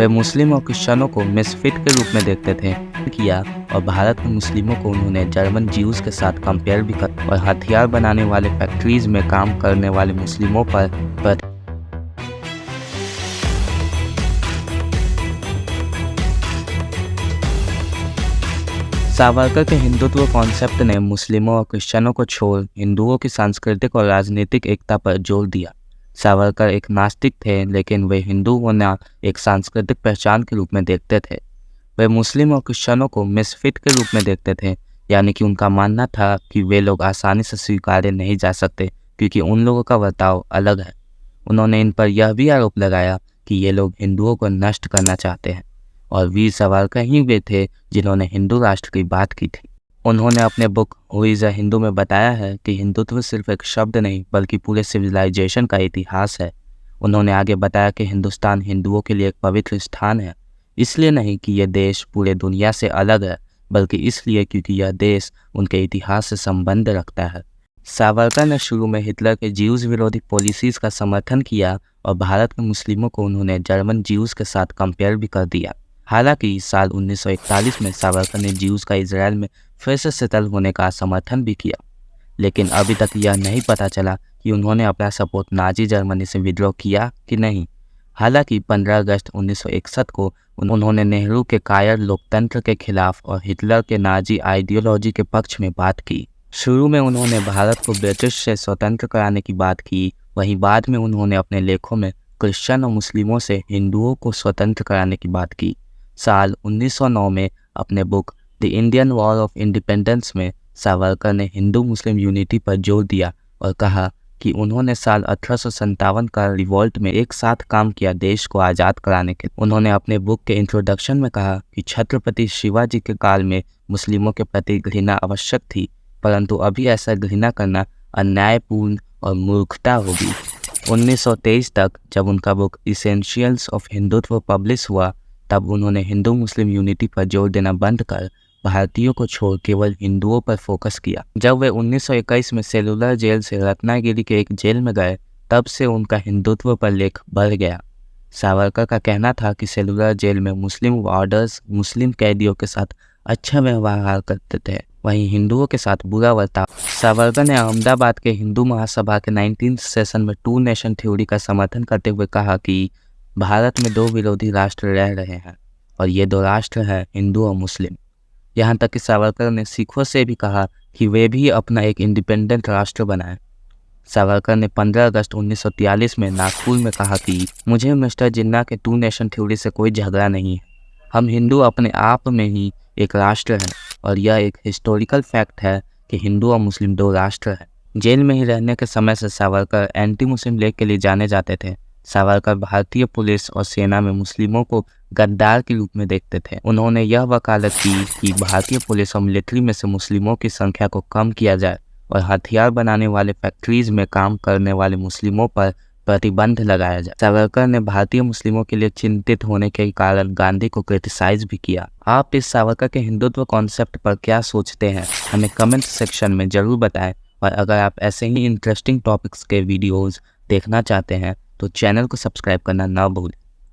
वे मुस्लिम और क्रिश्चियनों को मिसफिट के रूप में देखते थे किया और भारत में मुस्लिमों को उन्होंने जर्मन ज्यूज के साथ कंपेयर भी कर और हथियार बनाने वाले फैक्ट्रीज में काम करने वाले मुस्लिमों पर सावरकर के हिंदुत्व कॉन्सेप्ट ने मुस्लिमों और क्रिश्चियनों को छोड़ हिंदुओं की सांस्कृतिक और राजनीतिक एकता पर जोर दिया। सावरकर एक नास्तिक थे, लेकिन वे हिंदू होना एक सांस्कृतिक पहचान के रूप में देखते थे। वे मुस्लिम और क्रिश्चियनों को मिसफिट के रूप में देखते थे, यानी कि उनका मानना था कि वे लोग आसानी से स्वीकारे नहीं जा सकते क्योंकि उन लोगों का बर्ताव अलग है। उन्होंने इन पर यह भी आरोप लगाया कि ये लोग हिंदुओं को नष्ट करना चाहते हैं, और वीर सावरकर ही वे थे जिन्होंने हिंदू राष्ट्र की बात की थी। उन्होंने अपने book who is a Hindu में बताया है कि हिंदुत्व सिर्फ एक शब्द नहीं बल्कि पूरे सिविलाइजेशन का इतिहास है। उन्होंने आगे बताया कि हिंदुस्तान हिंदुओं के लिए एक पवित्र स्थान है, इसलिए नहीं कि यह देश पूरे दुनिया से अलग है, बल्कि इसलिए क्योंकि यह देश उनके इतिहास से संबंध रखता है। सावरकर ने शुरू में हिटलर के ज्यूज विरोधी पॉलिसीज़ का समर्थन किया और भारत के मुस्लिमों को उन्होंने जर्मन ज्यूज के साथ कंपेयर भी कर दिया। हालांकि साल 1941 में सावरकर ने ज्यूज का इजराइल में फिर से सेटल होने का समर्थन भी किया, लेकिन अभी तक यह नहीं पता चला कि उन्होंने अपना सपोर्ट नाजी जर्मनी से विद्रोह किया कि नहीं। हालांकि 15 अगस्त 1961 को उन्होंने नेहरू के कायर लोकतंत्र के खिलाफ और हिटलर के नाजी आइडियोलॉजी के पक्ष में बात की। शुरू में उन्होंने भारत को ब्रिटिश से स्वतंत्र कराने की बात की, वहीं बाद में उन्होंने अपने लेखों में क्रिश्चियन और मुस्लिमों से हिंदुओं को स्वतंत्र कराने की बात की। साल 1909 में अपने book the Indian war of independence में सावरकर ने हिंदू मुस्लिम यूनिटी पर जोर दिया और कहा कि उन्होंने साल 1857 का रिवॉल्ट में एक साथ काम किया देश को आज़ाद कराने के। उन्होंने अपने बुक के इंट्रोडक्शन में कहा कि छत्रपति शिवाजी के काल में मुस्लिमों के प्रति घृणा आवश्यक थी, परंतु अभी ऐसा घृणा करना अन्यायपूर्ण और मूर्खता होगी। 1923 तक जब उनका book essentials of Hindutva publish हुआ, तब उन्होंने हिंदू मुस्लिम यूनिटी पर जोर देना बंद कर भारतीयों को छोड़ केवल हिंदुओं पर फोकस किया। जब वे 1921 में सेलुलर जेल से रत्नागिरी के एक जेल में गए, तब से उनका हिंदुत्व पर लेख बढ़ गया। सावरकर का कहना था कि सेलुलर जेल में मुस्लिम वार्डर्स मुस्लिम कैदियों के साथ अच्छा व्यवहार करते थे, वहीं हिंदुओं के साथ बुरा बर्ताव। सावरकर ने अहमदाबाद के हिंदू महासभा के 19th सेशन में टू नेशन थ्योरी का समर्थन करते हुए कहा कि भारत में दो विरोधी राष्ट्र रह रहे हैं और ये दो राष्ट्र हैं हिंदू और मुस्लिम। यहाँ तक कि सावरकर ने सिखों से भी कहा कि वे भी अपना एक इंडिपेंडेंट राष्ट्र बनाएं। सावरकर ने 15 अगस्त 1943 में नागपुर में कहा कि मुझे मिस्टर जिन्ना के टू नेशन थ्योरी से कोई झगड़ा नहीं है। हम हिंदू अपने आप में ही एक राष्ट्र हैं और यह एक हिस्टोरिकल फैक्ट है कि हिंदू और मुस्लिम दो राष्ट्र हैं। जेल में ही रहने के समय से सावरकर एंटी मुस्लिम लीग के लिए जाने जाते थे। सावरकर भारतीय पुलिस और सेना में मुस्लिमों को गद्दार के रूप में देखते थे। उन्होंने यह वकालत की कि भारतीय पुलिस और मिलिट्री में से मुस्लिमों की संख्या को कम किया जाए और हथियार बनाने वाले फैक्ट्रीज में काम करने वाले मुस्लिमों पर प्रतिबंध लगाया जाए। सावरकर ने भारतीय मुस्लिमों के लिए चिंतित होने के कारण गांधी को क्रिटिसाइज भी किया। आप इस सावरकर के हिंदुत्व कॉन्सेप्ट पर क्या सोचते हैं, हमें कमेंट सेक्शन में जरूर बताएं। और अगर आप ऐसे ही इंटरेस्टिंग टॉपिक्स के वीडियोज़ देखना चाहते हैं तो चैनल को सब्सक्राइब करना ना भूलें।